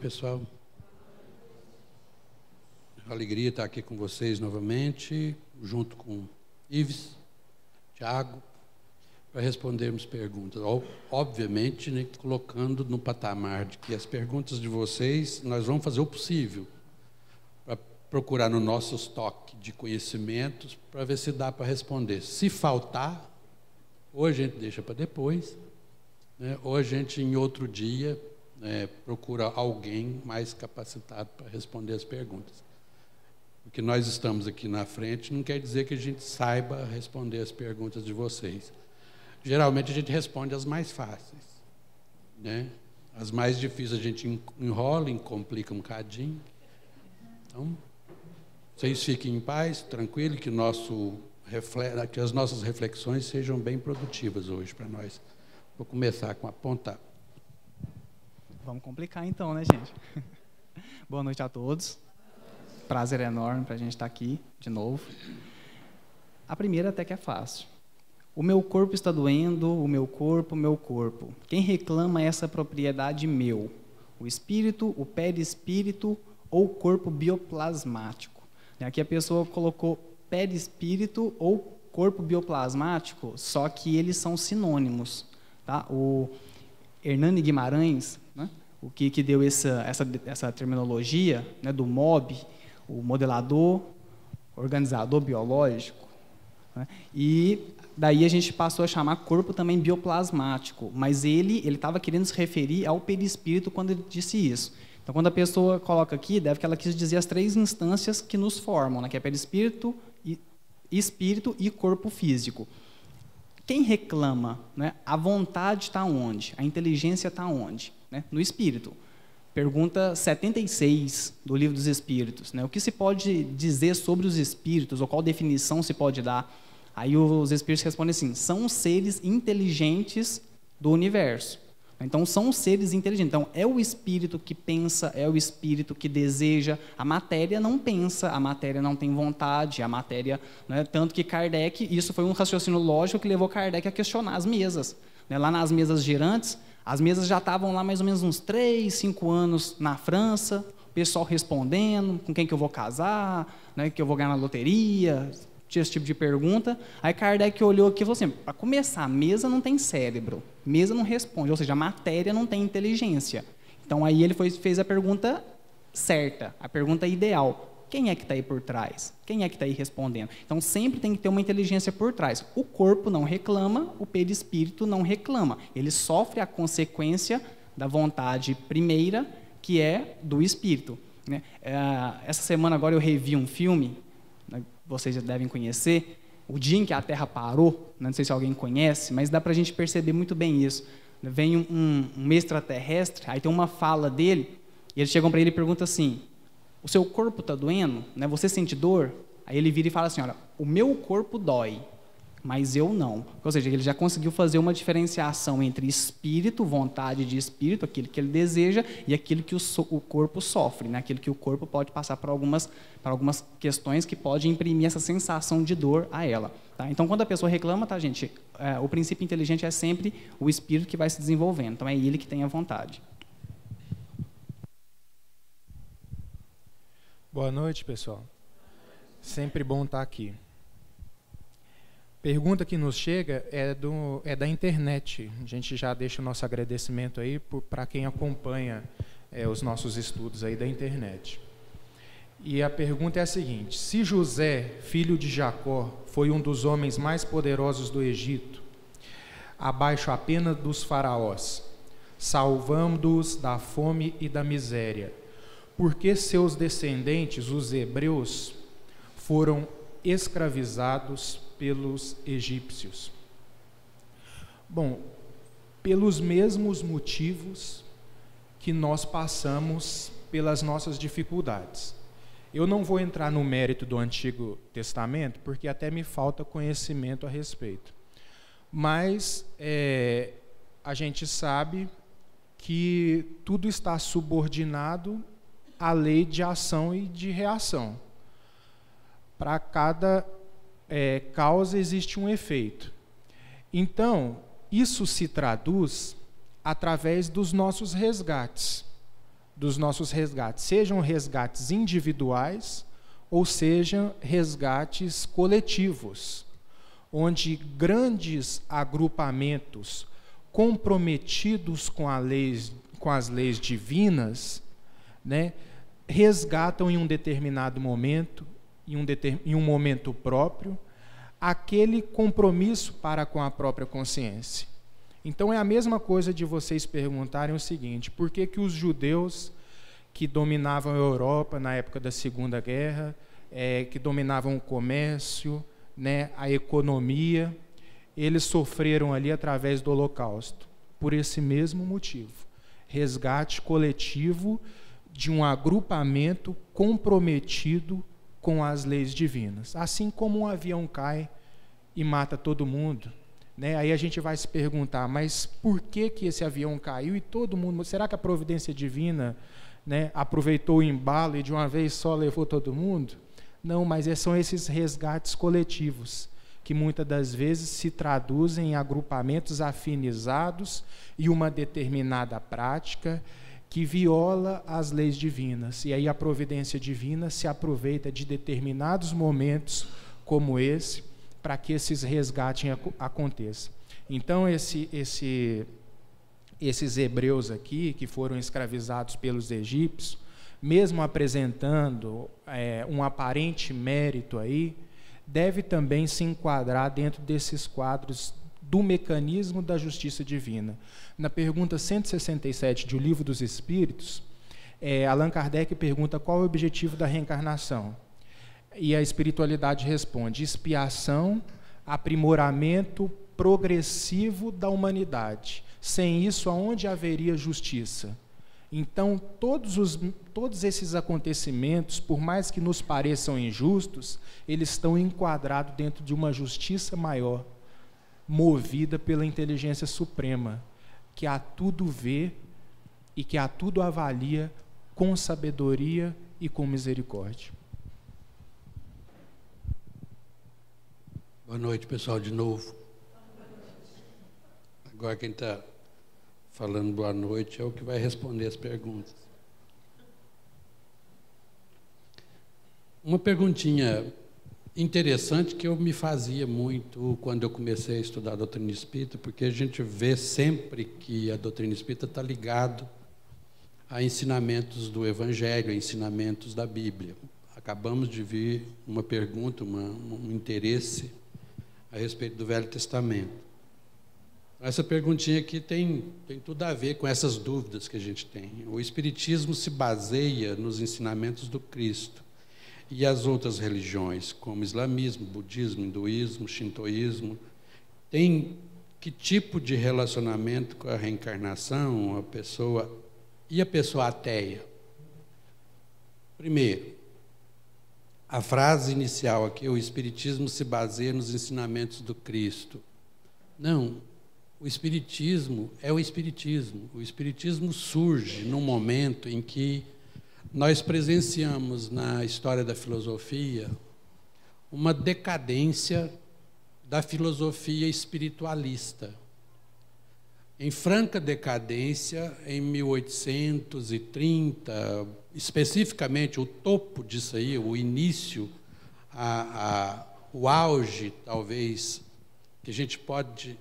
pessoal. Alegria estar aqui com vocês novamente, junto com Ives, Tiago, para respondermos perguntas. Obviamente, né, colocando no patamar de que as perguntas de vocês, nós vamos fazer o possível para procurar no nosso estoque de conhecimentos para ver se dá para responder. Se faltar, ou a gente deixa para depois, né, ou a gente, em outro dia, procura alguém mais capacitado para responder as perguntas. Porque nós estamos aqui na frente não quer dizer que a gente saiba responder as perguntas de vocês. Geralmente a gente responde as mais fáceis, né? As mais difíceis a gente enrola, complica um bocadinho. Então, vocês fiquem em paz, tranquilo, que as nossas reflexões sejam bem produtivas hoje para nós. Vou começar com apontar. Vamos complicar então, né, gente? Boa noite a todos. Prazer enorme para a gente estar aqui de novo. A primeira até que é fácil. O meu corpo está doendo, o meu corpo. Quem reclama essa propriedade meu? O espírito, o perispírito ou o corpo bioplasmático? Aqui a pessoa colocou perispírito ou corpo bioplasmático, só que eles são sinônimos. Tá? O Hernani Guimarães, né, o que deu essa terminologia, né, do MOB, o modelador, organizador biológico, né, e daí a gente passou a chamar corpo também bioplasmático, mas ele estava querendo se referir ao perispírito quando ele disse isso. Então, quando a pessoa coloca aqui, deve que ela quis dizer as três instâncias que nos formam, né, que é perispírito, espírito e corpo físico. Quem reclama, né, a vontade está onde? A inteligência está onde? Né? No espírito. Pergunta 76 do Livro dos Espíritos. Né? O que se pode dizer sobre os espíritos, ou qual definição se pode dar? Aí os espíritos respondem assim: são os seres inteligentes do universo. Então, são os seres inteligentes. Então, é o espírito que pensa, é o espírito que deseja. A matéria não pensa, a matéria não tem vontade, a matéria... Né, tanto que Kardec, isso foi um raciocínio lógico que levou Kardec a questionar as mesas. Né, lá nas mesas girantes, as mesas já estavam lá mais ou menos uns 3, 5 anos na França, o pessoal respondendo, com quem que eu vou casar, né, que eu vou ganhar na loteria... Tinha esse tipo de pergunta. Aí Kardec olhou aqui e falou assim: para começar, a mesa não tem cérebro, mesa não responde, ou seja, a matéria não tem inteligência. Então aí ele fez a pergunta certa, a pergunta ideal: quem é que está aí por trás? Quem é que está aí respondendo? Então sempre tem que ter uma inteligência por trás. O corpo não reclama, o perispírito não reclama, ele sofre a consequência da vontade primeira, que é do espírito. Né? Essa semana agora eu revi um filme, vocês já devem conhecer, O Dia em que a Terra Parou, não sei se alguém conhece, mas dá para a gente perceber muito bem isso. Vem um extraterrestre, aí tem uma fala dele, e eles chegam para ele e perguntam assim: o seu corpo está doendo? Né? Você sente dor? Aí ele vira e fala assim: olha, o meu corpo dói, mas eu não. Ou seja, ele já conseguiu fazer uma diferenciação entre espírito, vontade de espírito, aquilo que ele deseja, e aquilo que o corpo sofre, né? Aquilo que o corpo pode passar por algumas questões que podem imprimir essa sensação de dor a ela. Tá? Então, quando a pessoa reclama, tá, gente, o princípio inteligente é sempre o espírito que vai se desenvolvendo. Então, é ele que tem a vontade. Boa noite, pessoal. Sempre bom estar aqui. Pergunta que nos chega é da internet. A gente já deixa o nosso agradecimento aí para quem acompanha os nossos estudos aí da internet. E a pergunta é a seguinte: se José, filho de Jacó, foi um dos homens mais poderosos do Egito, abaixo apenas dos faraós, salvando-os da fome e da miséria, por que seus descendentes, os hebreus, foram escravizados pelos egípcios? Bom, pelos mesmos motivos que nós passamos pelas nossas dificuldades. Eu não vou entrar no mérito do Antigo Testamento, porque até me falta conhecimento a respeito. Mas a gente sabe que tudo está subordinado à lei de ação e de reação. Para cada causa existe um efeito. Então, isso se traduz através dos nossos resgates. dos nossos resgates, sejam resgates individuais ou sejam resgates coletivos, onde grandes agrupamentos comprometidos com as leis divinas, né, resgatam em um determinado momento, em um momento próprio, aquele compromisso para com a própria consciência. Então é a mesma coisa de vocês perguntarem o seguinte: por que que os judeus que dominavam a Europa na época da Segunda Guerra, que dominavam o comércio, né, a economia, eles sofreram ali através do Holocausto? Por esse mesmo motivo: resgate coletivo de um agrupamento comprometido com as leis divinas. Assim como um avião cai e mata todo mundo, né? Aí a gente vai se perguntar, mas por que que esse avião caiu e todo mundo... Será que a providência divina, né, aproveitou o embalo e de uma vez só levou todo mundo? Não, mas são esses resgates coletivos, que muitas das vezes se traduzem em agrupamentos afinizados e uma determinada prática que viola as leis divinas. E aí a providência divina se aproveita de determinados momentos como esse, para que esses resgates aconteçam. Então, esses hebreus aqui, que foram escravizados pelos egípcios, mesmo apresentando um aparente mérito aí, deve também se enquadrar dentro desses quadros do mecanismo da justiça divina. Na pergunta 167 de O Livro dos Espíritos, Allan Kardec pergunta qual é o objetivo da reencarnação. E a espiritualidade responde: expiação, aprimoramento progressivo da humanidade. Sem isso, aonde haveria justiça? Então, todos esses acontecimentos, por mais que nos pareçam injustos, eles estão enquadrados dentro de uma justiça maior, movida pela inteligência suprema, que a tudo vê e que a tudo avalia com sabedoria e com misericórdia. Boa noite, pessoal, de novo. Agora quem está falando boa noite é o que vai responder as perguntas. Uma perguntinha interessante que eu me fazia muito quando eu comecei a estudar a doutrina espírita, porque a gente vê sempre que a doutrina espírita está ligado a ensinamentos do Evangelho, a ensinamentos da Bíblia. Acabamos de ver uma pergunta, um interesse a respeito do Velho Testamento. Essa perguntinha aqui tem tudo a ver com essas dúvidas que a gente tem. O Espiritismo se baseia nos ensinamentos do Cristo. E as outras religiões, como islamismo, budismo, hinduísmo, shintoísmo, tem que tipo de relacionamento com a reencarnação, a pessoa ateia? Primeiro, a frase inicial aqui: o Espiritismo se baseia nos ensinamentos do Cristo. Não, o Espiritismo é o Espiritismo. O Espiritismo surge num momento em que nós presenciamos na história da filosofia uma decadência da filosofia espiritualista. Em franca decadência, em 1830, especificamente o topo disso aí, o início, o auge, talvez, que a gente pode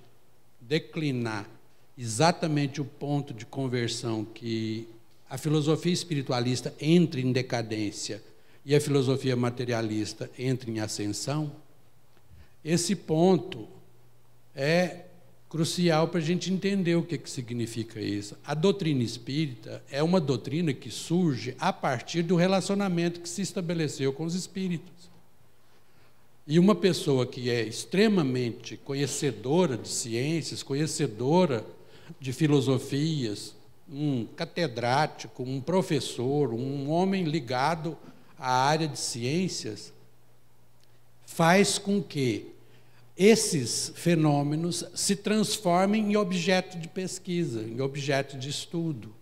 declinar exatamente o ponto de conversão que a filosofia espiritualista entra em decadência e a filosofia materialista entra em ascensão. Esse ponto é crucial para a gente entender o que significa isso. A doutrina espírita é uma doutrina que surge a partir do relacionamento que se estabeleceu com os espíritos. E uma pessoa que é extremamente conhecedora de ciências, conhecedora de filosofias, um catedrático, um professor, um homem ligado à área de ciências, faz com que esses fenômenos se transformem em objeto de pesquisa, em objeto de estudo.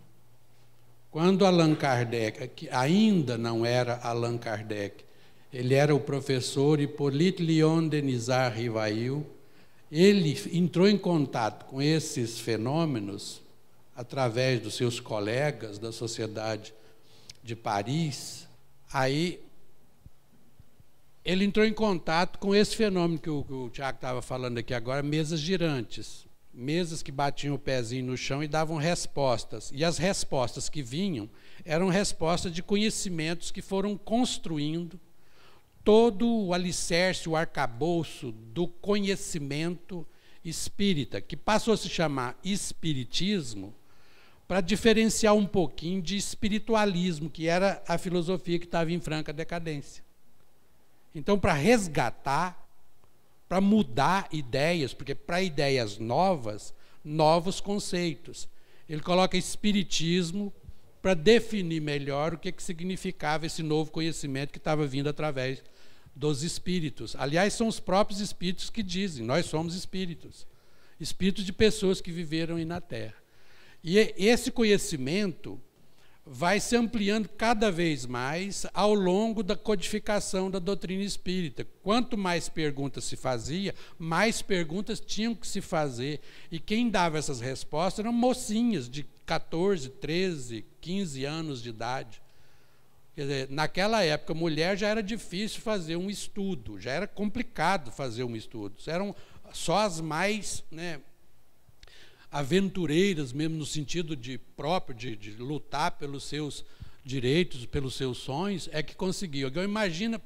Quando Allan Kardec, que ainda não era Allan Kardec, ele era o professor Hippolyte Léon Denisard Rivail, ele entrou em contato com esses fenômenos através dos seus colegas da Sociedade de Paris, aí ele entrou em contato com esse fenômeno que o Tiago estava falando aqui agora, mesas girantes. Mesas que batiam o pezinho no chão e davam respostas. E as respostas que vinham eram respostas de conhecimentos que foram construindo todo o alicerce, o arcabouço do conhecimento espírita, que passou a se chamar espiritismo, para diferenciar um pouquinho de espiritualismo, que era a filosofia que estava em franca decadência. Então, para resgatar, para mudar ideias, porque para ideias novas, novos conceitos. Ele coloca espiritismo para definir melhor o que significava esse novo conhecimento que estava vindo através dos espíritos. Aliás, são os próprios espíritos que dizem, nós somos espíritos. Espíritos de pessoas que viveram aí na Terra. E esse conhecimento vai se ampliando cada vez mais ao longo da codificação da doutrina espírita. Quanto mais perguntas se fazia, mais perguntas tinham que se fazer. E quem dava essas respostas eram mocinhas de 14, 13, 15 anos de idade. Quer dizer, naquela época, mulher já era difícil fazer um estudo, já era complicado fazer um estudo. Eram só as mais, aventureiras, mesmo no sentido de lutar pelos seus direitos, pelos seus sonhos, é que conseguiam. Agora, imagina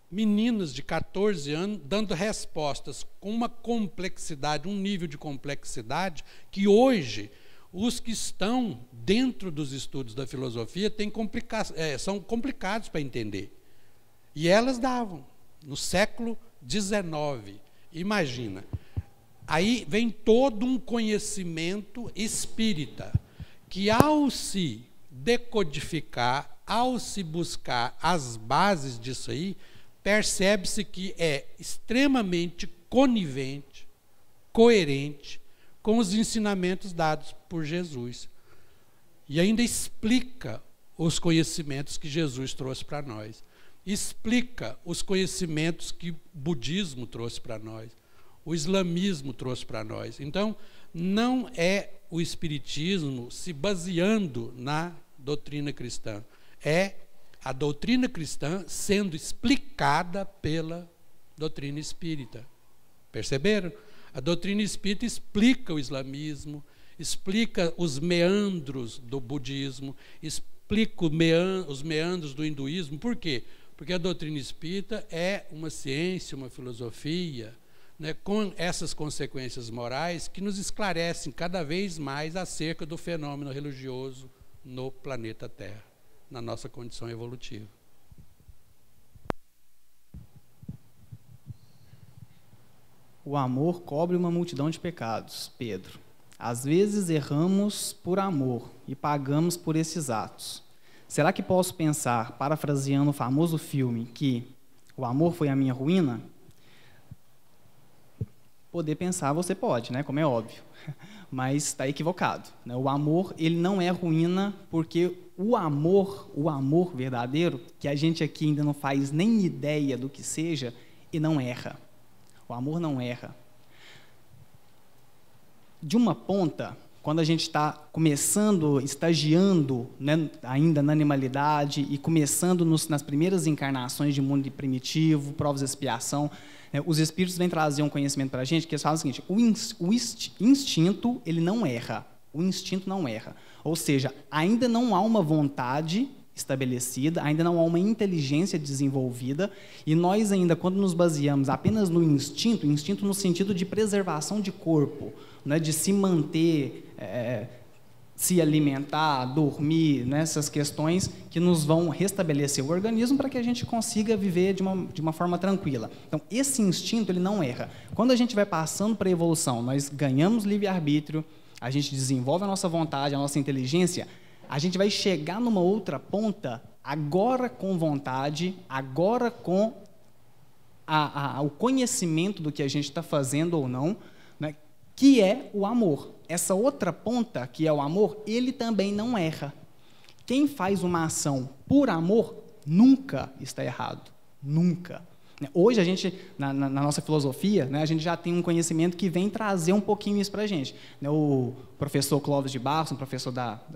meninas de 14 anos dando respostas com uma complexidade, um nível de complexidade, que hoje os que estão dentro dos estudos da filosofia são complicados para entender. E elas davam, no século XIX. Imagina. Aí vem todo um conhecimento espírita, que ao se decodificar, ao se buscar as bases disso aí, percebe-se que é extremamente conivente, coerente com os ensinamentos dados por Jesus. E ainda explica os conhecimentos que Jesus trouxe para nós. Explica os conhecimentos que o budismo trouxe para nós. O islamismo trouxe para nós. Então, não é o espiritismo se baseando na doutrina cristã. É a doutrina cristã sendo explicada pela doutrina espírita. Perceberam? A doutrina espírita explica o islamismo, explica os meandros do budismo, explica os meandros do hinduísmo. Por quê? Porque a doutrina espírita é uma ciência, uma filosofia, com essas consequências morais que nos esclarecem cada vez mais acerca do fenômeno religioso no planeta Terra, na nossa condição evolutiva. O amor cobre uma multidão de pecados, Pedro. Às vezes erramos por amor e pagamos por esses atos. Será que posso pensar, parafraseando o famoso filme, que o amor foi a minha ruína? Poder pensar você pode, como é óbvio, mas está equivocado. O amor, ele não é ruína, porque o amor verdadeiro, que a gente aqui ainda não faz nem ideia do que seja, e não erra. O amor não erra. De uma ponta, quando a gente está começando, estagiando, ainda na animalidade e começando nas primeiras encarnações de mundo primitivo, provas de expiação, os espíritos vêm trazer um conhecimento para a gente que eles falam o seguinte: o instinto, ele não erra. O instinto não erra. Ou seja, ainda não há uma vontade estabelecida, ainda não há uma inteligência desenvolvida, e nós ainda, quando nos baseamos apenas no instinto no sentido de preservação de corpo, de se manter, se alimentar, dormir, essas questões que nos vão restabelecer o organismo para que a gente consiga viver de uma forma tranquila. Então, esse instinto, ele não erra. Quando a gente vai passando para a evolução, nós ganhamos livre-arbítrio, a gente desenvolve a nossa vontade, a nossa inteligência, a gente vai chegar numa outra ponta, agora com vontade, agora com o conhecimento do que a gente está fazendo ou não, que é o amor. Essa outra ponta, que é o amor, ele também não erra. Quem faz uma ação por amor, nunca está errado. Nunca. Hoje, a gente, na nossa filosofia, né, a gente já tem um conhecimento que vem trazer um pouquinho isso para a gente. O professor Clóvis de Barros, um professor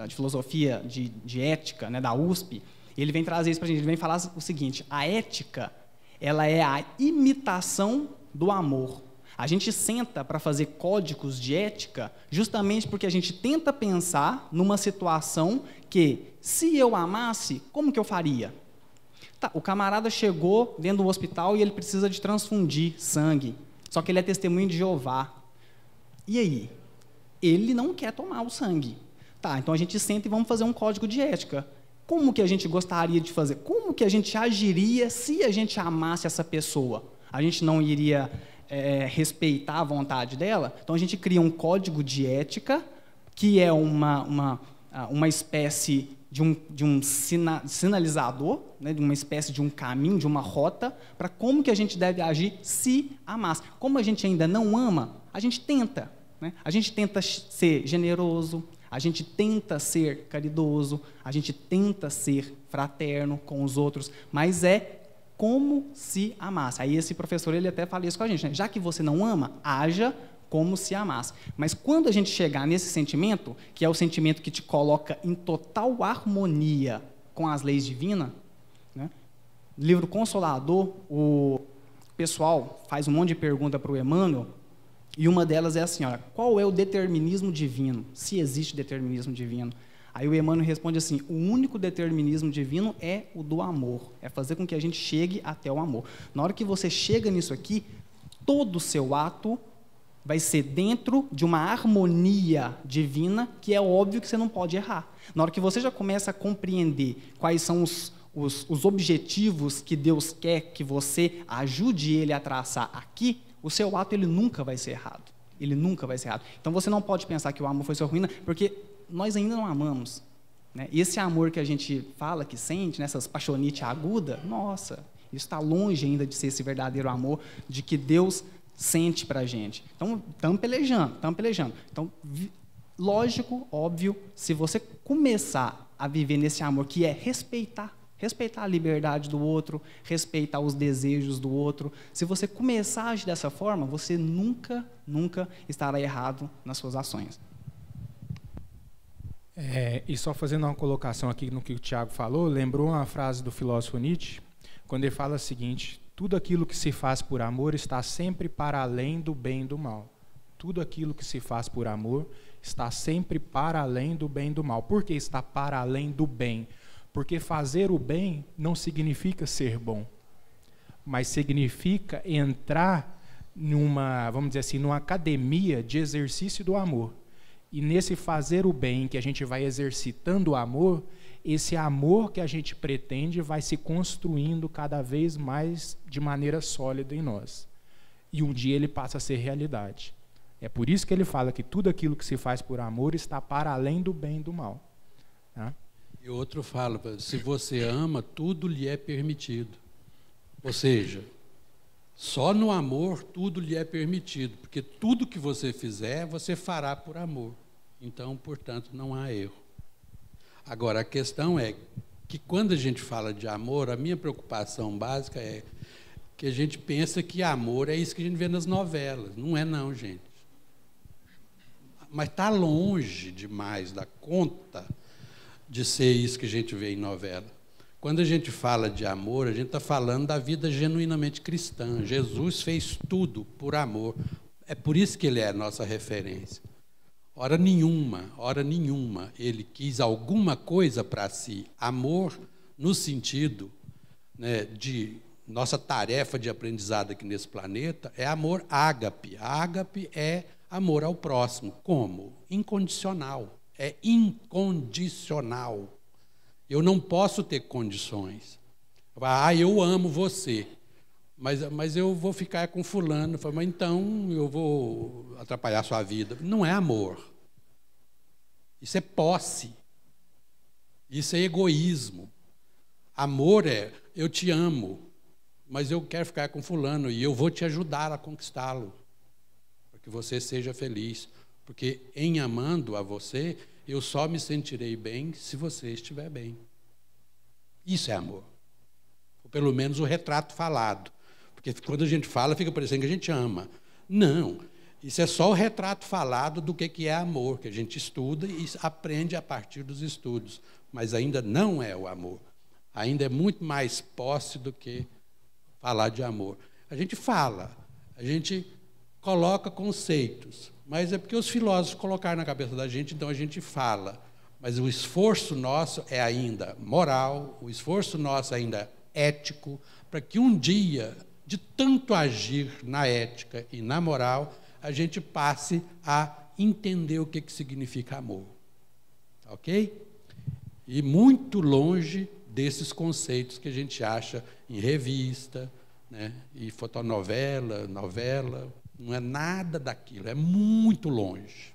de filosofia, de ética, né, da USP, ele vem trazer isso para a gente. Ele vem falar o seguinte: a ética, ela é a imitação do amor. A gente senta para fazer códigos de ética justamente porque a gente tenta pensar numa situação que, se eu amasse, como que eu faria? Tá, o camarada chegou dentro do hospital e ele precisa de transfundir sangue, só que ele é testemunho de Jeová. E aí? Ele não quer tomar o sangue. Tá, então a gente senta e vamos fazer um código de ética. Como que a gente gostaria de fazer? Como que a gente agiria se a gente amasse essa pessoa? A gente não iria respeitar a vontade dela? Então a gente cria um código de ética, que é uma espécie de um sinalizador, né, de uma espécie de um caminho, de uma rota, para como que a gente deve agir se amasse. Como a gente ainda não ama, a gente tenta. Né? A gente tenta ser generoso, a gente tenta ser caridoso, a gente tenta ser fraterno com os outros, mas é como se amasse. Aí esse professor, ele até fala isso com a gente, né? Já que você não ama, haja como se amasse. Mas quando a gente chegar nesse sentimento, que é o sentimento que te coloca em total harmonia com as leis divinas, né? Livro Consolador, o pessoal faz um monte de pergunta para o Emmanuel, e uma delas é assim: olha, qual é o determinismo divino? Se existe determinismo divino. Aí o Emmanuel responde assim: o único determinismo divino é o do amor, é fazer com que a gente chegue até o amor. Na hora que você chega nisso aqui, todo o seu ato vai ser dentro de uma harmonia divina, que é óbvio que você não pode errar. Na hora que você já começa a compreender quais são os objetivos que Deus quer que você ajude Ele a traçar aqui, o seu ato ele nunca vai ser errado. Ele nunca vai ser errado. Então você não pode pensar que o amor foi sua ruína, porque nós ainda não amamos. Né? Esse amor que a gente fala, que sente, nessas paixonite aguda, nossa, isso está longe ainda de ser esse verdadeiro amor de que Deus sente para a gente. Então, estamos pelejando. Então, lógico, óbvio, se você começar a viver nesse amor que é respeitar a liberdade do outro, respeitar os desejos do outro, se você começar a agir dessa forma, você nunca estará errado nas suas ações. E só fazendo uma colocação aqui no que o Tiago falou, lembrou uma frase do filósofo Nietzsche, quando ele fala o seguinte: tudo aquilo que se faz por amor está sempre para além do bem e do mal. Tudo aquilo que se faz por amor está sempre para além do bem e do mal. Por que está para além do bem? Porque fazer o bem não significa ser bom, mas significa entrar numa, vamos dizer assim, numa academia de exercício do amor. E nesse fazer o bem, que a gente vai exercitando o amor, esse amor que a gente pretende vai se construindo cada vez mais de maneira sólida em nós. E um dia ele passa a ser realidade. É por isso que ele fala que tudo aquilo que se faz por amor está para além do bem e do mal. Tá? E outro fala: se você ama, tudo lhe é permitido. Ou seja, só no amor tudo lhe é permitido, porque tudo que você fizer, você fará por amor. Então, portanto, não há erro. Agora, a questão é que quando a gente fala de amor, a minha preocupação básica é que a gente pensa que amor é isso que a gente vê nas novelas. Não é não, gente. Mas está longe demais da conta de ser isso que a gente vê em novela. Quando a gente fala de amor, a gente está falando da vida genuinamente cristã. Jesus fez tudo por amor. É por isso que ele é a nossa referência. Hora nenhuma, ele quis alguma coisa para si. Amor, no sentido, né, de nossa tarefa de aprendizado aqui nesse planeta, é amor ágape. Ágape é amor ao próximo. Como? Incondicional. É incondicional. Eu não posso ter condições. Eu amo você, mas eu vou ficar com fulano. Mas então eu vou atrapalhar a sua vida. Não é amor. Isso é posse. Isso é egoísmo. Amor é: eu te amo, mas eu quero ficar com fulano e eu vou te ajudar a conquistá-lo, para que você seja feliz. Porque em amando a você, eu só me sentirei bem se você estiver bem. Isso é amor. Ou pelo menos o retrato falado. Porque Porque quando a gente fala, fica parecendo que a gente ama. Não, isso é só o retrato falado do que é amor, que a gente estuda e aprende a partir dos estudos. Mas ainda não é o amor. Ainda é muito mais posse do que falar de amor. A gente fala, a gente coloca conceitos, mas é porque os filósofos colocaram na cabeça da gente, então a gente fala. Mas o esforço nosso é ainda moral, o esforço nosso ainda é ético, para que um dia, de tanto agir na ética e na moral, a gente passe a entender o que significa amor. Ok? E muito longe desses conceitos que a gente acha em revista, né, e fotonovela, novela, não é nada daquilo, é muito longe.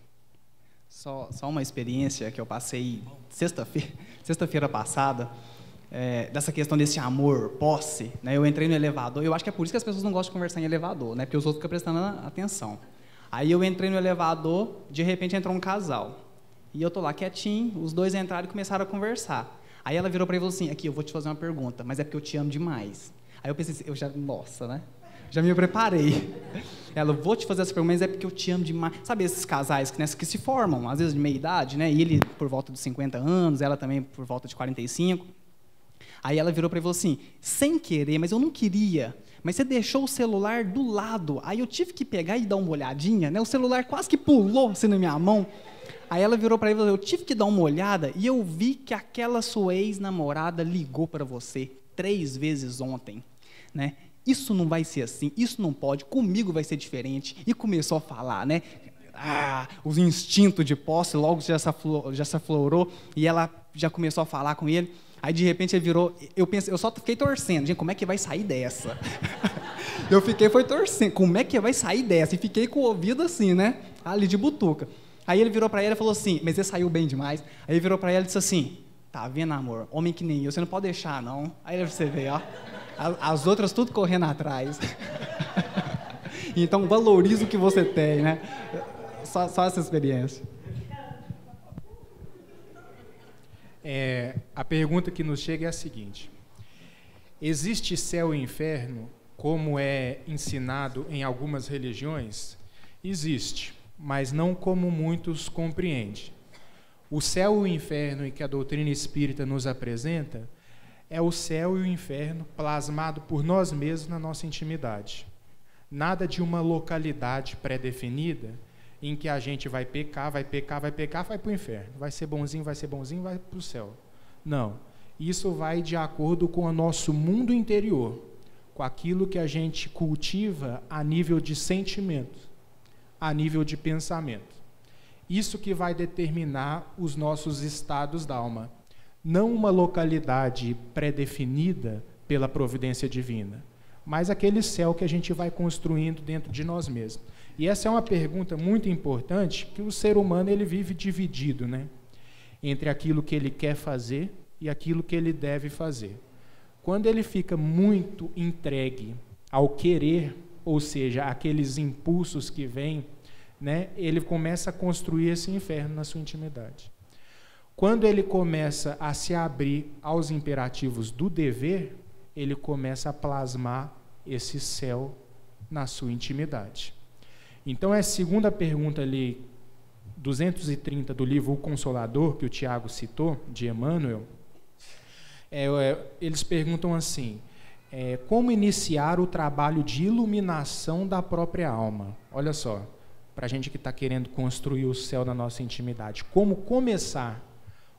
Só uma experiência que eu passei sexta-feira passada, dessa questão desse amor, posse, né? Eu entrei no elevador, eu acho que é por isso que as pessoas não gostam de conversar em elevador, né? Porque os outros ficam prestando atenção. Aí eu entrei no elevador, de repente entrou um casal, e eu tô lá quietinho, os dois entraram e começaram a conversar. Aí ela virou para ele e falou assim, aqui, eu vou te fazer uma pergunta, mas é porque eu te amo demais. Aí eu pensei assim, nossa, né? Já me preparei. Ela, vou te fazer essa pergunta, mas é porque eu te amo demais. Sabe esses casais que se formam, às vezes de meia idade, né? E ele por volta de 50 anos, ela também por volta de 45. Aí ela virou para ele e falou assim, sem querer, mas eu não queria, mas você deixou o celular do lado. Aí eu tive que pegar e dar uma olhadinha, né? O celular quase que pulou assim na minha mão. Aí ela virou para ele e falou, eu tive que dar uma olhada e eu vi que aquela sua ex-namorada ligou para você 3 vezes ontem, né? Isso não vai ser assim, isso não pode, comigo vai ser diferente. E começou a falar, né? Os instintos de posse logo já se aflorou e ela já começou a falar com ele. Aí, de repente, ele virou... Eu só fiquei torcendo. Gente, como é que vai sair dessa? Foi torcendo. Como é que vai sair dessa? E fiquei com o ouvido assim, né? Ali de butuca. Aí ele virou para ela e falou assim, mas ele saiu bem demais. Aí ele virou para ela e disse assim, tá vendo, amor? Homem que nem eu, você não pode deixar, não. Aí você vê, ó. As outras tudo correndo atrás. Então, valoriza o que você tem, né? Só essa experiência. A pergunta que nos chega é a seguinte: existe céu e inferno, como é ensinado em algumas religiões? Existe, mas não como muitos compreendem. O céu e o inferno que a doutrina espírita nos apresenta é o céu e o inferno plasmado por nós mesmos na nossa intimidade. Nada de uma localidade pré-definida em que a gente vai pecar, vai para o inferno. Vai ser bonzinho, vai para o céu. Não. Isso vai de acordo com o nosso mundo interior, com aquilo que a gente cultiva a nível de sentimento, a nível de pensamento. Isso que vai determinar os nossos estados da alma. Não uma localidade pré-definida pela providência divina, mas aquele céu que a gente vai construindo dentro de nós mesmos. E essa é uma pergunta muito importante, que o ser humano ele vive dividido, né? Entre aquilo que ele quer fazer e aquilo que ele deve fazer. Quando ele fica muito entregue ao querer, ou seja, aqueles impulsos que vêm, né, ele começa a construir esse inferno na sua intimidade. Quando ele começa a se abrir aos imperativos do dever, ele começa a plasmar esse céu na sua intimidade. Então, a segunda pergunta ali, 230 do livro O Consolador, que o Tiago citou, de Emmanuel, eles perguntam assim, como iniciar o trabalho de iluminação da própria alma? Olha só, para a gente que está querendo construir o céu na nossa intimidade, como começar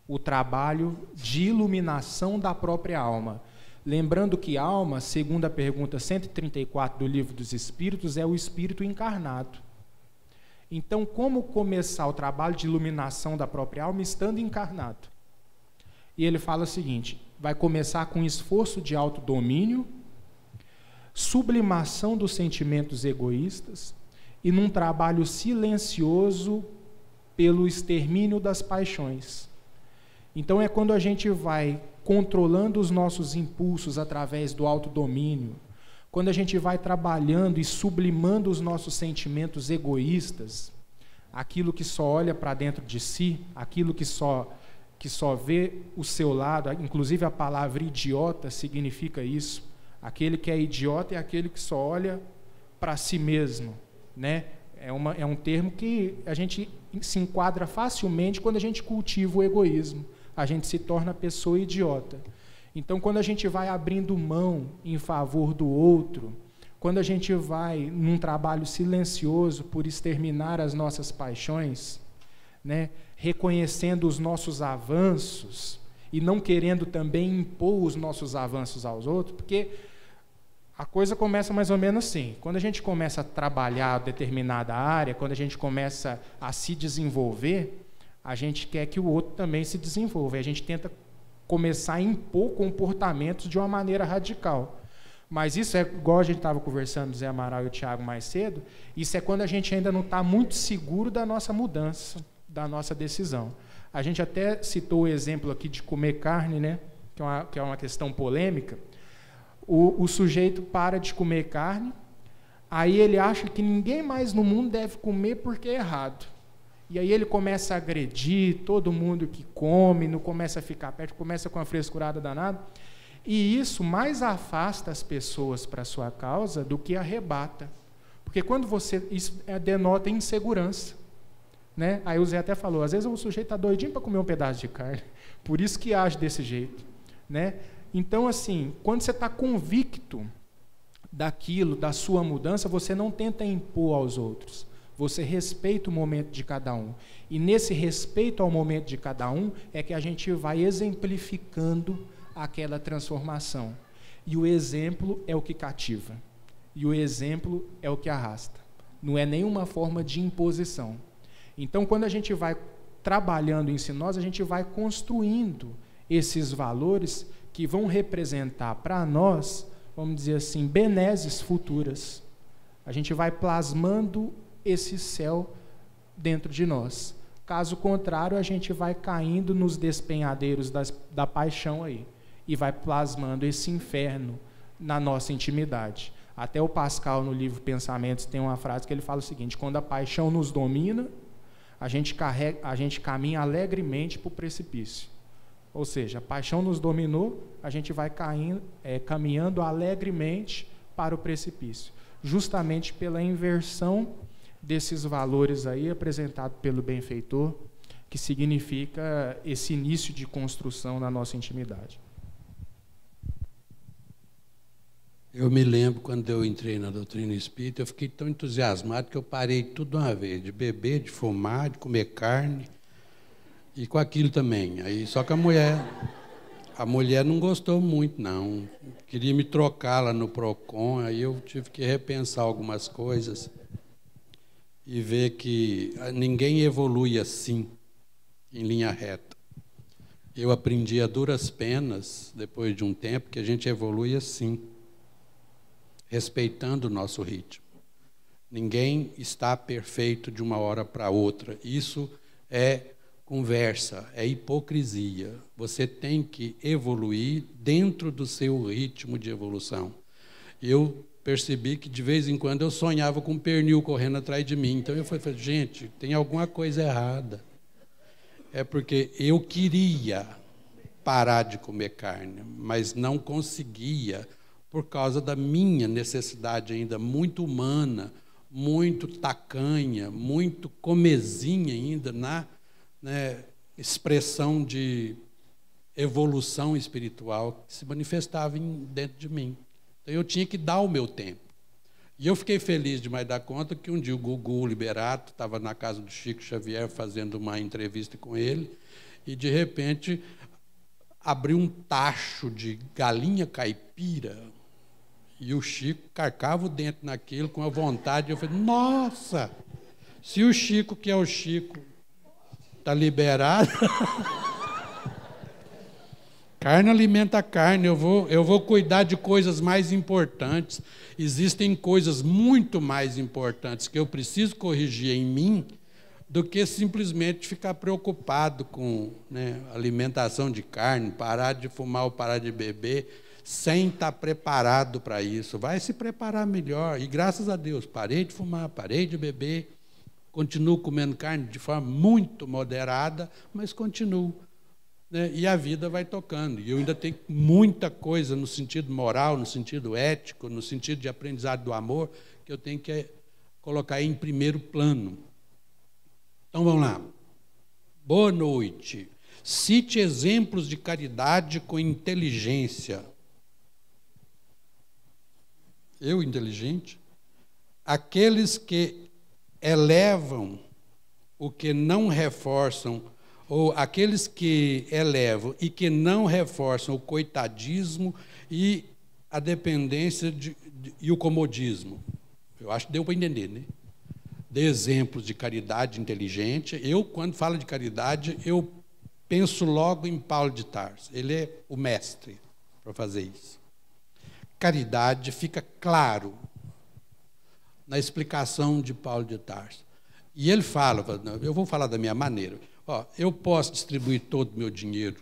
o trabalho de iluminação da própria alma? Lembrando que alma, segundo a pergunta 134 do Livro dos Espíritos, é o espírito encarnado. Então, como começar o trabalho de iluminação da própria alma estando encarnado? E ele fala o seguinte, vai começar com esforço de autodomínio, sublimação dos sentimentos egoístas e num trabalho silencioso pelo extermínio das paixões. Então, é quando a gente vai controlando os nossos impulsos através do autodomínio, quando a gente vai trabalhando e sublimando os nossos sentimentos egoístas, aquilo que só olha para dentro de si, aquilo que só vê o seu lado, inclusive a palavra idiota significa isso, Aquele que é idiota é aquele que só olha para si mesmo, né? É um termo que a gente se enquadra facilmente quando a gente cultiva o egoísmo. A gente se torna pessoa idiota. Então, quando a gente vai abrindo mão em favor do outro, quando a gente vai num trabalho silencioso por exterminar as nossas paixões, né, reconhecendo os nossos avanços e não querendo também impor os nossos avanços aos outros, porque a coisa começa mais ou menos assim. Quando a gente começa a trabalhar determinada área, quando a gente começa a se desenvolver, a gente quer que o outro também se desenvolva. A gente tenta começar a impor comportamentos de uma maneira radical. Mas isso é igual a gente estava conversando, Zé Amaral e o Tiago mais cedo, isso é quando a gente ainda não está muito seguro da nossa mudança, da nossa decisão. A gente até citou o exemplo aqui de comer carne, né? Que é uma questão polêmica. O sujeito para de comer carne, aí ele acha que ninguém mais no mundo deve comer porque é errado. E aí ele começa a agredir todo mundo que come, não começa a ficar perto, começa com uma frescurada danada. E isso mais afasta as pessoas para a sua causa do que arrebata. Porque quando isso denota insegurança. Né? Aí o Zé até falou, às vezes o sujeito está doidinho para comer um pedaço de carne. Por isso que age desse jeito. Né? Então, assim, quando você está convicto daquilo, da sua mudança, você não tenta impor aos outros. Você respeita o momento de cada um. E nesse respeito ao momento de cada um é que a gente vai exemplificando aquela transformação. E o exemplo é o que cativa. E o exemplo é o que arrasta. Não é nenhuma forma de imposição. Então, quando a gente vai trabalhando em nós, a gente vai construindo esses valores que vão representar para nós, vamos dizer assim, benesses futuras. A gente vai plasmando esse céu dentro de nós. Caso contrário, a gente vai caindo nos despenhadeiros da paixão aí e vai plasmando esse inferno na nossa intimidade. Até o Pascal, no livro Pensamentos, tem uma frase que ele fala o seguinte: quando a paixão nos domina, a gente caminha alegremente para o precipício. Ou seja, a paixão nos dominou, a gente vai caminhando alegremente para o precipício, justamente pela inversão desses valores aí apresentado pelo benfeitor, que significa esse início de construção na nossa intimidade. Eu me lembro, quando eu entrei na doutrina espírita, eu fiquei tão entusiasmado que eu parei tudo de uma vez, de beber, de fumar, de comer carne, e com aquilo também. Aí, só que a mulher não gostou muito, não. Queria me trocar lá no PROCON, aí eu tive que repensar algumas coisas e ver que ninguém evolui assim, em linha reta. Eu aprendi a duras penas, depois de um tempo, que a gente evolui assim, respeitando o nosso ritmo. Ninguém está perfeito de uma hora para outra. Isso é conversa, é hipocrisia. Você tem que evoluir dentro do seu ritmo de evolução. Eu percebi que, de vez em quando, eu sonhava com um pernil correndo atrás de mim. Então, eu falei, gente, tem alguma coisa errada. É porque eu queria parar de comer carne, mas não conseguia, por causa da minha necessidade ainda muito humana, muito tacanha, muito comezinha ainda na expressão de evolução espiritual que se manifestava dentro de mim. Então, eu tinha que dar o meu tempo. E eu fiquei feliz demais dar conta que um dia o Gugu Liberato estava na casa do Chico Xavier fazendo uma entrevista com ele e, de repente, abriu um tacho de galinha caipira e o Chico carcava o dente naquilo com a vontade. Eu falei, nossa, se o Chico, que é o Chico, está liberado... Carne alimenta carne, eu vou cuidar de coisas mais importantes. Existem coisas muito mais importantes que eu preciso corrigir em mim do que simplesmente ficar preocupado com alimentação de carne, parar de fumar ou parar de beber, sem estar preparado para isso. Vai se preparar melhor. E, graças a Deus, parei de fumar, parei de beber, continuo comendo carne de forma muito moderada, mas continuo. né? E a vida vai tocando. E eu ainda tenho muita coisa no sentido moral, no sentido ético, no sentido de aprendizado do amor, que eu tenho que colocar em primeiro plano. Então, vamos lá. Boa noite. Cite exemplos de caridade com inteligência. Eu, inteligente? Aqueles que elevam o que não reforçam, ou aqueles que elevam e que não reforçam o coitadismo e a dependência e o comodismo. Eu acho que deu para entender, né? De exemplos de caridade inteligente. Eu, quando falo de caridade, eu penso logo em Paulo de Tarso. Ele é o mestre para fazer isso. Caridade fica claro na explicação de Paulo de Tarso. E ele fala, eu vou falar da minha maneira. Ó, eu posso distribuir todo o meu dinheiro,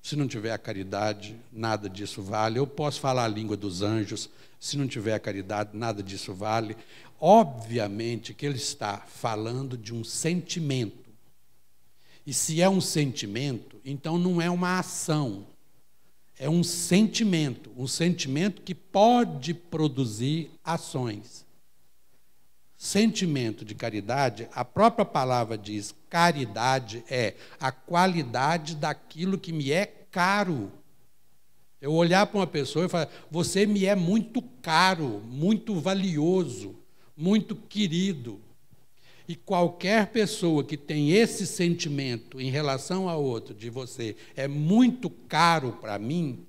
se não tiver a caridade, nada disso vale. Eu posso falar a língua dos anjos, se não tiver a caridade, nada disso vale. Obviamente que ele está falando de um sentimento. E se é um sentimento, então não é uma ação. É um sentimento que pode produzir ações. Sentimento de caridade, a própria palavra diz, caridade é a qualidade daquilo que me é caro. Eu olhar para uma pessoa e falar, você me é muito caro, muito valioso, muito querido. E qualquer pessoa que tem esse sentimento em relação a outro, de você é muito caro para mim,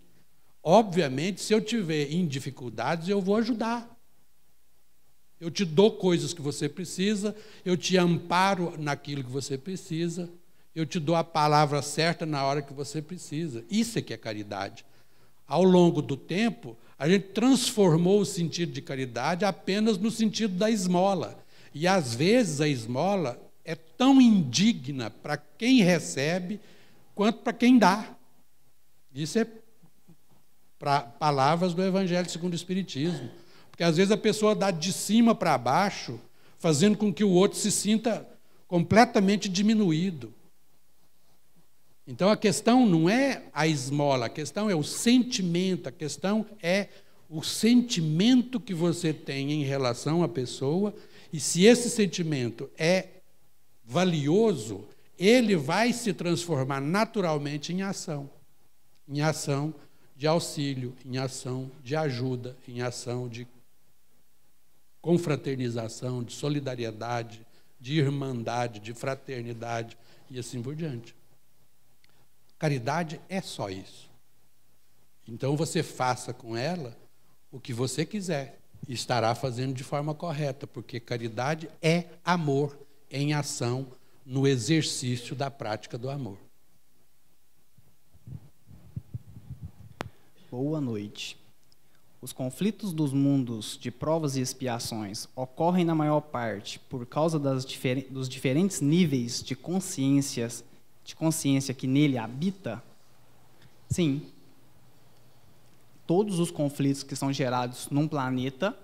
obviamente, se eu tiver em dificuldades, eu vou ajudar. Eu te dou coisas que você precisa, eu te amparo naquilo que você precisa, eu te dou a palavra certa na hora que você precisa. Isso é que é caridade. Ao longo do tempo, a gente transformou o sentido de caridade apenas no sentido da esmola. E, às vezes, a esmola é tão indigna para quem recebe quanto para quem dá. Isso é palavras do Evangelho segundo o Espiritismo. Porque, às vezes, a pessoa dá de cima para baixo, fazendo com que o outro se sinta completamente diminuído. Então, a questão não é a esmola, a questão é o sentimento, a questão é o sentimento que você tem em relação à pessoa, e se esse sentimento é valioso, ele vai se transformar naturalmente em ação de auxílio, em ação de ajuda, em ação de confraternização, de solidariedade, de irmandade, de fraternidade e assim por diante. Caridade é só isso. Então você faça com ela o que você quiser e estará fazendo de forma correta, porque caridade é amor em ação no exercício da prática do amor. Boa noite. Os conflitos dos mundos de provas e expiações ocorrem na maior parte por causa dos diferentes níveis de consciência que nele habita? Sim. Todos os conflitos que são gerados num planeta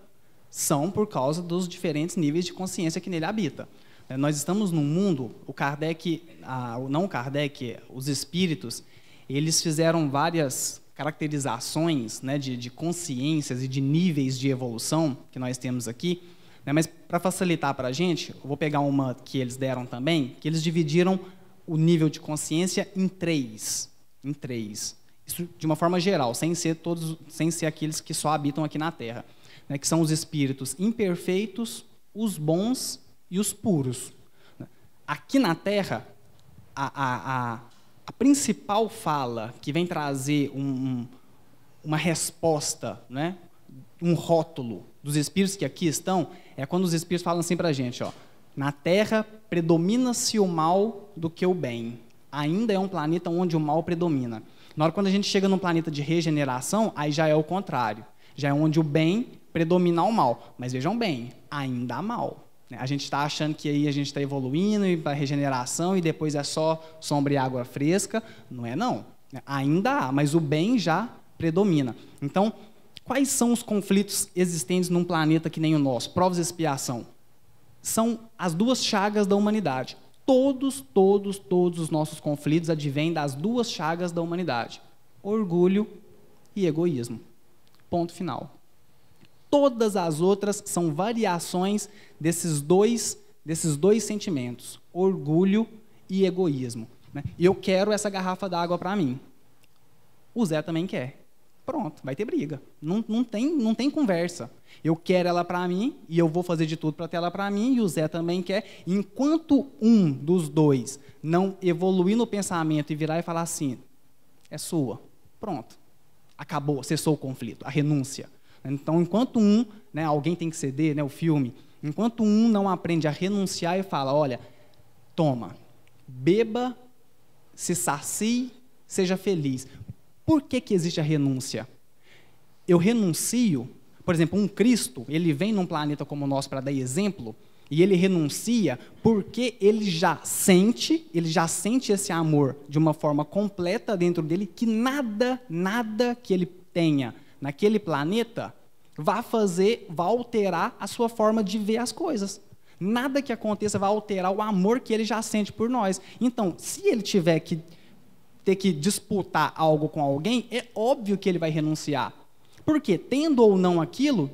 são por causa dos diferentes níveis de consciência que nele habita. Nós estamos num mundo, os espíritos, eles fizeram várias caracterizações, né, de consciências e de níveis de evolução que nós temos aqui, né, mas para facilitar para a gente, eu vou pegar uma que eles deram também, que eles dividiram o nível de consciência em três. Isso de uma forma geral, sem ser aqueles que só habitam aqui na Terra, né, que são os espíritos imperfeitos, os bons e os puros. Aqui na Terra, a principal fala que vem trazer uma resposta, né, um rótulo dos espíritos que aqui estão, é quando os espíritos falam assim para a gente, ó, na Terra predomina-se o mal do que o bem. Ainda é um planeta onde o mal predomina. Na hora quando a gente chega num planeta de regeneração, aí já é o contrário. Já é onde o bem predomina o mal. Mas vejam bem, ainda há mal. A gente está achando que aí a gente está evoluindo e para regeneração e depois é só sombra e água fresca. Não é não. Ainda há, mas o bem já predomina. Então, quais são os conflitos existentes num planeta que nem o nosso? Provas e expiação. São as duas chagas da humanidade. todos os nossos conflitos advêm das duas chagas da humanidade: orgulho e egoísmo. Ponto final. Todas as outras são variações desses dois sentimentos, orgulho e egoísmo. Né? E eu quero essa garrafa d'água para mim. O Zé também quer. Pronto, vai ter briga. Não tem conversa. Eu quero ela para mim e eu vou fazer de tudo para ter ela para mim, e o Zé também quer. Enquanto um dos dois não evoluir no pensamento e virar e falar assim, é sua, pronto, acabou, cessou o conflito, a renúncia. Então, enquanto né, alguém tem que ceder, né, o filme, enquanto um não aprende a renunciar e fala, olha, toma, beba, se sacie, seja feliz. Por que existe a renúncia? Eu renuncio, por exemplo, um Cristo, ele vem num planeta como o nosso para dar exemplo, e ele renuncia porque ele já sente esse amor de uma forma completa dentro dele, que nada que ele tenha naquele planeta vai alterar a sua forma de ver as coisas. Nada que aconteça vai alterar o amor que ele já sente por nós. Então, se ele tiver que ter que disputar algo com alguém, é óbvio que ele vai renunciar. Porque, tendo ou não aquilo,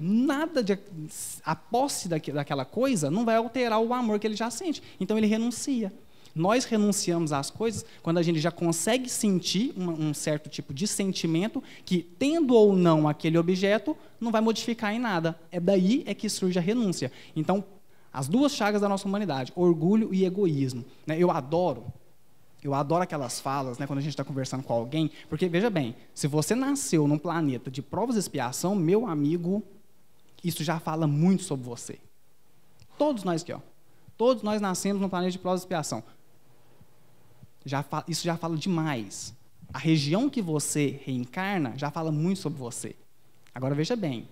a posse daquela coisa não vai alterar o amor que ele já sente. Então, ele renuncia. Nós renunciamos às coisas quando a gente já consegue sentir um certo tipo de sentimento que, tendo ou não aquele objeto, não vai modificar em nada. É daí que surge a renúncia. Então, as duas chagas da nossa humanidade, orgulho e egoísmo. Eu adoro aquelas falas, né, quando a gente está conversando com alguém, porque, veja bem, se você nasceu num planeta de provas e expiação, meu amigo, isso já fala muito sobre você. Todos nós aqui, todos nós nascemos num planeta de provas e expiação. Isso já fala demais. A região que você reencarna já fala muito sobre você. Agora, veja bem,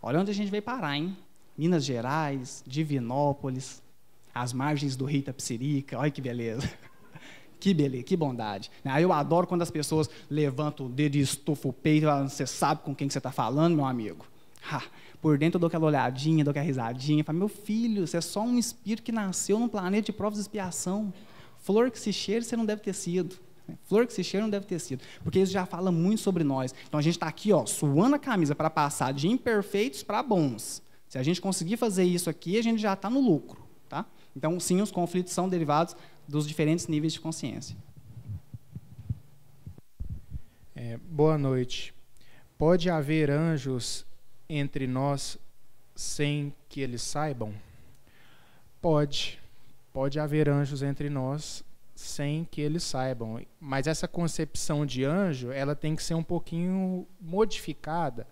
olha onde a gente veio parar, hein? Minas Gerais, Divinópolis, as margens do rio Itapecerica, olha que beleza. Que beleza, que bondade. Aí eu adoro quando as pessoas levantam o dedo e estufam o peito e falam, você sabe com quem que você está falando, meu amigo? Por dentro eu dou aquela olhadinha, dou aquela risadinha, falo, meu filho, você é só um espírito que nasceu num planeta de provas e expiação. Flor que se cheira, você não deve ter sido. Flor que se cheira, não deve ter sido. Porque isso já fala muito sobre nós. Então a gente está aqui, suando a camisa para passar de imperfeitos para bons. Se a gente conseguir fazer isso aqui, a gente já está no lucro. Tá? Então, sim, os conflitos são derivados dos diferentes níveis de consciência. Boa noite. Pode haver anjos entre nós sem que eles saibam? Pode. Pode haver anjos entre nós sem que eles saibam. Mas essa concepção de anjo, ela tem que ser um pouquinho modificada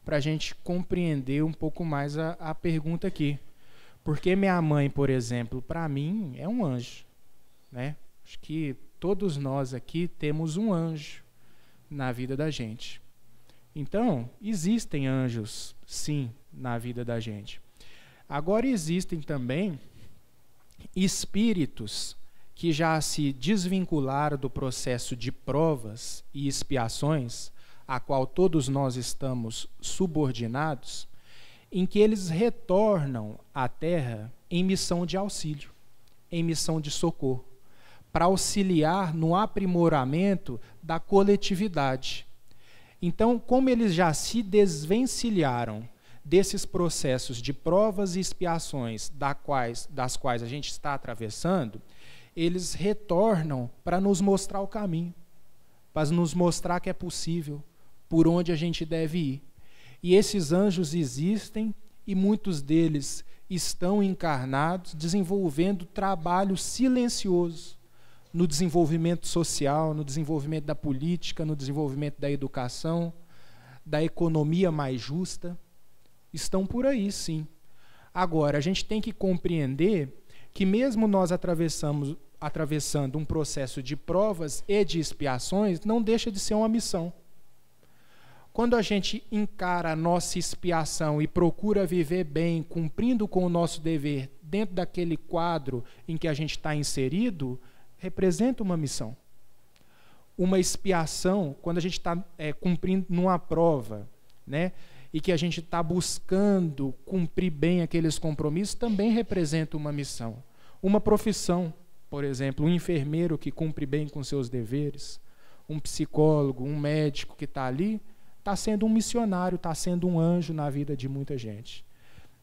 para a gente compreender um pouco mais a pergunta aqui. Porque minha mãe, por exemplo, para mim é um anjo. Né? Acho que todos nós aqui temos um anjo na vida da gente. Então, existem anjos, sim, na vida da gente. Agora, existem também espíritos que já se desvincularam do processo de provas e expiações, a qual todos nós estamos subordinados, em que eles retornam à Terra em missão de auxílio, em missão de socorro, para auxiliar no aprimoramento da coletividade. Então, como eles já se desvencilharam desses processos de provas e expiações das quais a gente está atravessando, eles retornam para nos mostrar o caminho, para nos mostrar que é possível, por onde a gente deve ir. E esses anjos existem e muitos deles estão encarnados, desenvolvendo trabalho silencioso no desenvolvimento social, no desenvolvimento da política, no desenvolvimento da educação, da economia mais justa. Estão por aí, sim. Agora, a gente tem que compreender que mesmo nós atravessando um processo de provas e de expiações, não deixa de ser uma missão. Quando a gente encara a nossa expiação e procura viver bem, cumprindo com o nosso dever dentro daquele quadro em que a gente está inserido, representa uma missão. Uma expiação, quando a gente está cumprindo numa prova, né, e que a gente está buscando cumprir bem aqueles compromissos, também representa uma missão. Uma profissão. por exemplo, um enfermeiro que cumpre bem com seus deveres, um psicólogo, um médico que está ali, está sendo um missionário, está sendo um anjo na vida de muita gente.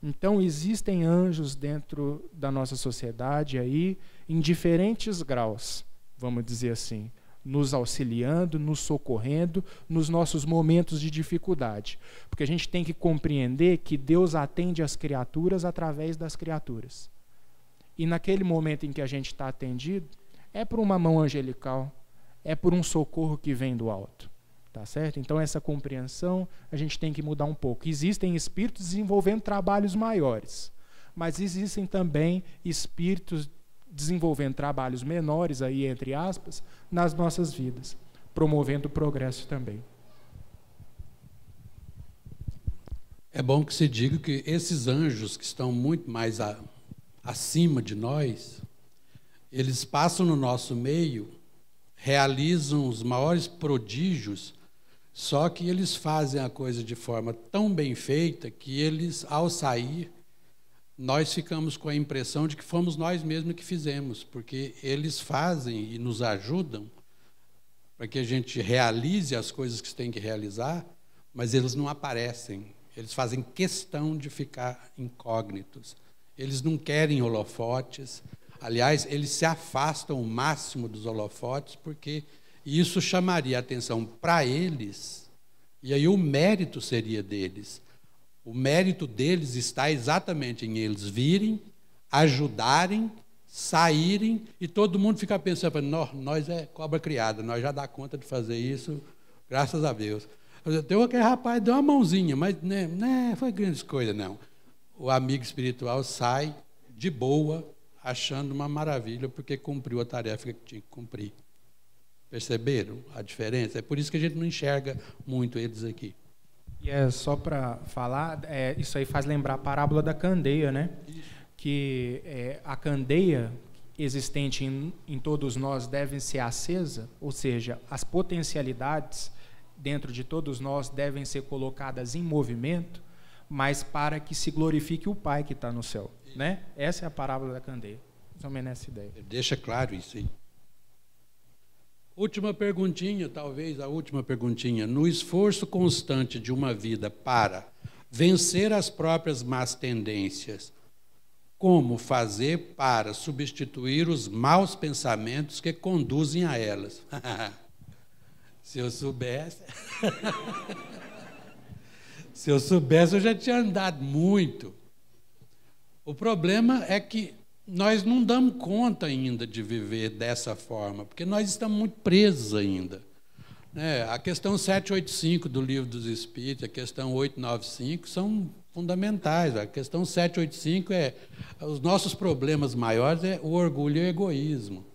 Então, existem anjos dentro da nossa sociedade aí, em diferentes graus, vamos dizer assim, nos auxiliando, nos socorrendo, nos nossos momentos de dificuldade. Porque a gente tem que compreender que Deus atende as criaturas através das criaturas. E naquele momento em que a gente está atendido, é por uma mão angelical, é por um socorro que vem do alto. Tá certo? Então, essa compreensão a gente tem que mudar um pouco. Existem espíritos desenvolvendo trabalhos maiores, mas existem também espíritos desenvolvendo trabalhos menores, aí, entre aspas, nas nossas vidas, promovendo o progresso também. É bom que se diga que esses anjos que estão muito mais acima de nós, eles passam no nosso meio, realizam os maiores prodígios, só que eles fazem a coisa de forma tão bem feita que eles, ao sair, nós ficamos com a impressão de que fomos nós mesmos que fizemos, porque eles fazem e nos ajudam para que a gente realize as coisas que tem que realizar, mas eles não aparecem, eles fazem questão de ficar incógnitos. Eles não querem holofotes, aliás, eles se afastam o máximo dos holofotes, porque isso chamaria a atenção para eles, e aí o mérito seria deles. O mérito deles está exatamente em eles virem, ajudarem, saírem, e todo mundo fica pensando, nós é cobra criada, nós já dá conta de fazer isso, graças a Deus. Tem aquele rapaz, deu uma mãozinha, mas não foi grande coisa, não. O amigo espiritual sai de boa, achando uma maravilha, porque cumpriu a tarefa que tinha que cumprir. Perceberam a diferença? É por isso que a gente não enxerga muito eles aqui. E só para falar, isso aí faz lembrar a parábola da candeia, né? Que a candeia existente em todos nós deve ser acesa, ou seja, as potencialidades dentro de todos nós devem ser colocadas em movimento, mas para que se glorifique o Pai que está no céu, né? Essa é a parábola da candeia. Mais ou menos essa ideia. Deixa claro isso aí. Última perguntinha, talvez a última perguntinha. No esforço constante de uma vida para vencer as próprias más tendências, como fazer para substituir os maus pensamentos que conduzem a elas? Se eu soubesse... Se eu soubesse, eu já tinha andado muito. O problema é que nós não damos conta ainda de viver dessa forma, porque nós estamos muito presos ainda. A questão 785 do Livro dos Espíritos, a questão 895 são fundamentais. A questão 785 os nossos problemas maiores é o orgulho e o egoísmo.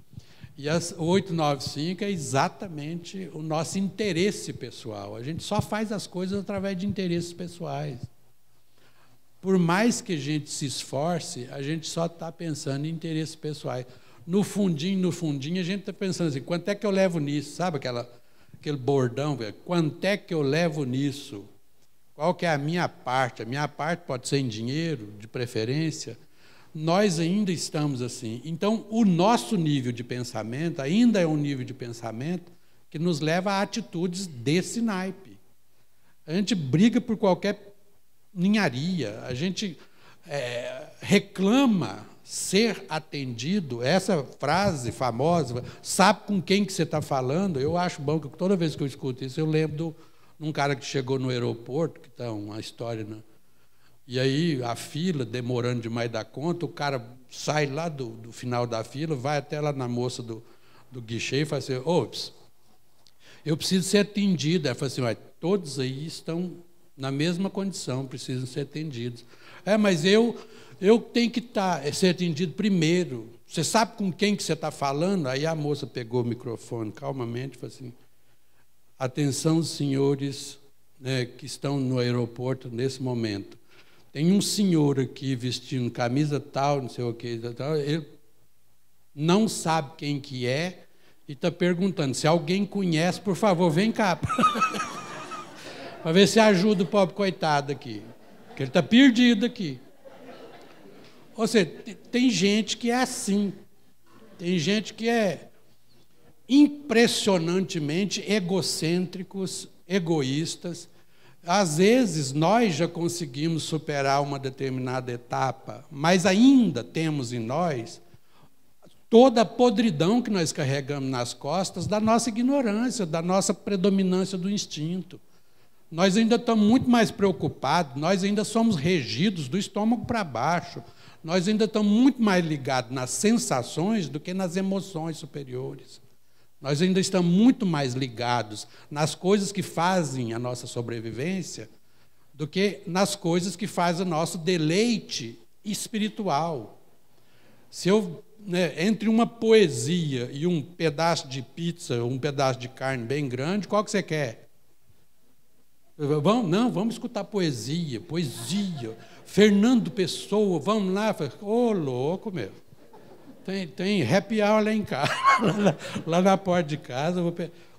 E a 895 é exatamente o nosso interesse pessoal. A gente só faz as coisas através de interesses pessoais. Por mais que a gente se esforce, a gente só está pensando em interesses pessoais. No fundinho, a gente está pensando assim, quanto é que eu levo nisso? Sabe aquele bordão? Quanto é que eu levo nisso? Qual que é a minha parte? A minha parte pode ser em dinheiro, de preferência. Nós ainda estamos assim. Então, o nosso nível de pensamento ainda é um nível de pensamento que nos leva a atitudes desse naipe. A gente briga por qualquer ninharia, a gente reclama ser atendido. Essa frase famosa, sabe com quem que você está falando? Eu acho bom que toda vez que eu escuto isso, eu lembro de um cara que chegou no aeroporto, que está uma história, né? E aí a fila, demorando demais da conta, o cara sai lá do final da fila, vai até lá na moça do guichê e fala assim, ops, eu preciso ser atendido. Ela fala assim, todos aí estão na mesma condição, precisam ser atendidos. Mas eu tenho que ser atendido primeiro. Você sabe com quem que você está falando? Aí a moça pegou o microfone calmamente e falou assim, atenção, senhores, né, que estão no aeroporto nesse momento. Tem um senhor aqui vestindo camisa tal, não sei o que, tal, ele não sabe quem que é e está perguntando, se alguém conhece, por favor, vem cá. Para ver se ajuda o pobre coitado aqui, porque ele está perdido aqui. Ou seja, tem gente que é assim. Tem gente que é impressionantemente egocêntricos, egoístas. Às vezes, nós já conseguimos superar uma determinada etapa, mas ainda temos em nós toda a podridão que nós carregamos nas costas da nossa ignorância, da nossa predominância do instinto. Nós ainda estamos muito mais preocupados, nós ainda somos regidos do estômago para baixo, nós ainda estamos muito mais ligados nas sensações do que nas emoções superiores. Nós ainda estamos muito mais ligados nas coisas que fazem a nossa sobrevivência do que nas coisas que fazem o nosso deleite espiritual. Se eu, entre uma poesia e um pedaço de pizza, um pedaço de carne bem grande, qual que você quer? Vamos escutar poesia. Fernando Pessoa, vamos lá. Ô, louco, meu. Tem happy hour lá em casa, lá na porta de casa.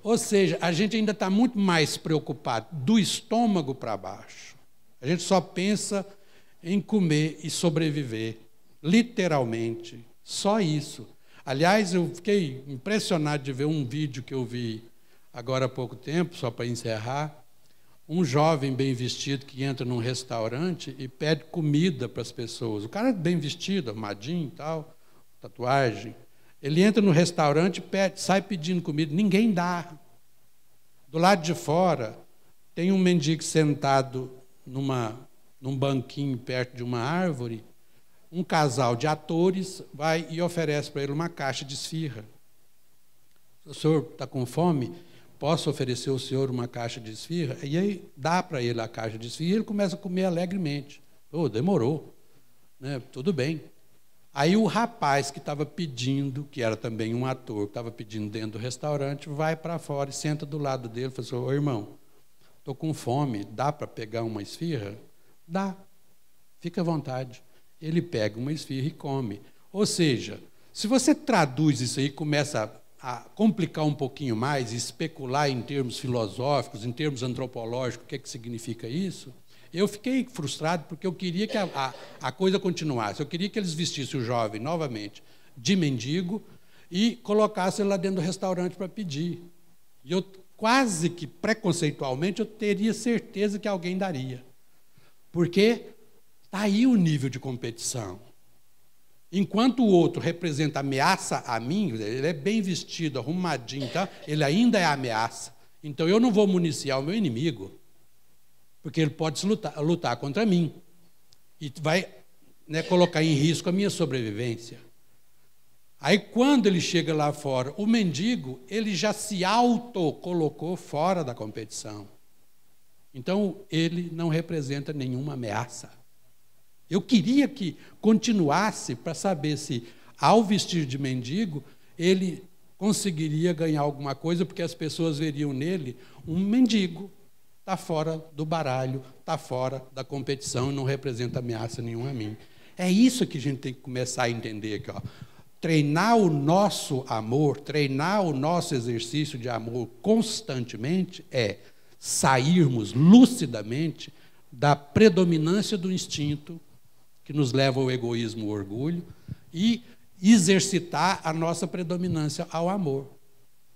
Ou seja, a gente ainda está muito mais preocupado do estômago para baixo. A gente só pensa em comer e sobreviver, literalmente, só isso. Aliás, eu fiquei impressionado de ver um vídeo que eu vi agora há pouco tempo, só para encerrar, um jovem bem vestido que entra num restaurante e pede comida para as pessoas. O cara é bem vestido, armadinho e tal, tatuagem. Ele entra no restaurante, sai pedindo comida, ninguém dá. Do lado de fora, tem um mendigo sentado num banquinho perto de uma árvore. Um casal de atores vai e oferece para ele uma caixa de esfirra. O senhor está com fome? Posso oferecer ao senhor uma caixa de esfirra? E aí dá para ele a caixa de esfirra e ele começa a comer alegremente. Demorou. Tudo bem. Aí o rapaz que estava pedindo, que era também um ator, que estava pedindo dentro do restaurante, vai para fora e senta do lado dele e fala assim: ô irmão, estou com fome, dá para pegar uma esfirra? Dá. Fica à vontade. Ele pega uma esfirra e come. Ou seja, se você traduz isso aí e começa a complicar um pouquinho mais, especular em termos filosóficos, em termos antropológicos, o que é que significa isso, eu fiquei frustrado porque eu queria que a coisa continuasse. Eu queria que eles vestissem o jovem novamente de mendigo e colocassem ele lá dentro do restaurante para pedir. E eu quase que preconceitualmente eu teria certeza que alguém daria. Porque está aí o nível de competição. Enquanto o outro representa ameaça a mim, ele é bem vestido, arrumadinho, tá? Ele ainda é ameaça. Então eu não vou municiar o meu inimigo, porque ele pode lutar contra mim e vai colocar em risco a minha sobrevivência. Aí quando ele chega lá fora, o mendigo, ele já se auto-colocou fora da competição. Então ele não representa nenhuma ameaça. Eu queria que continuasse para saber se, ao vestir de mendigo, ele conseguiria ganhar alguma coisa, porque as pessoas veriam nele um mendigo, está fora do baralho, está fora da competição e não representa ameaça nenhuma a mim. É isso que a gente tem que começar a entender aqui. Treinar o nosso amor, treinar o nosso exercício de amor constantemente é sairmos lucidamente da predominância do instinto que nos leva ao egoísmo e ao orgulho, e exercitar a nossa predominância ao amor,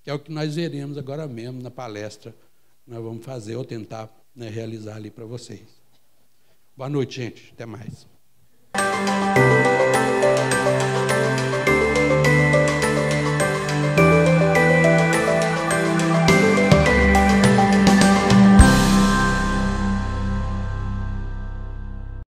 que é o que nós veremos agora mesmo na palestra que nós vamos fazer, ou tentar realizar ali para vocês. Boa noite, gente. Até mais.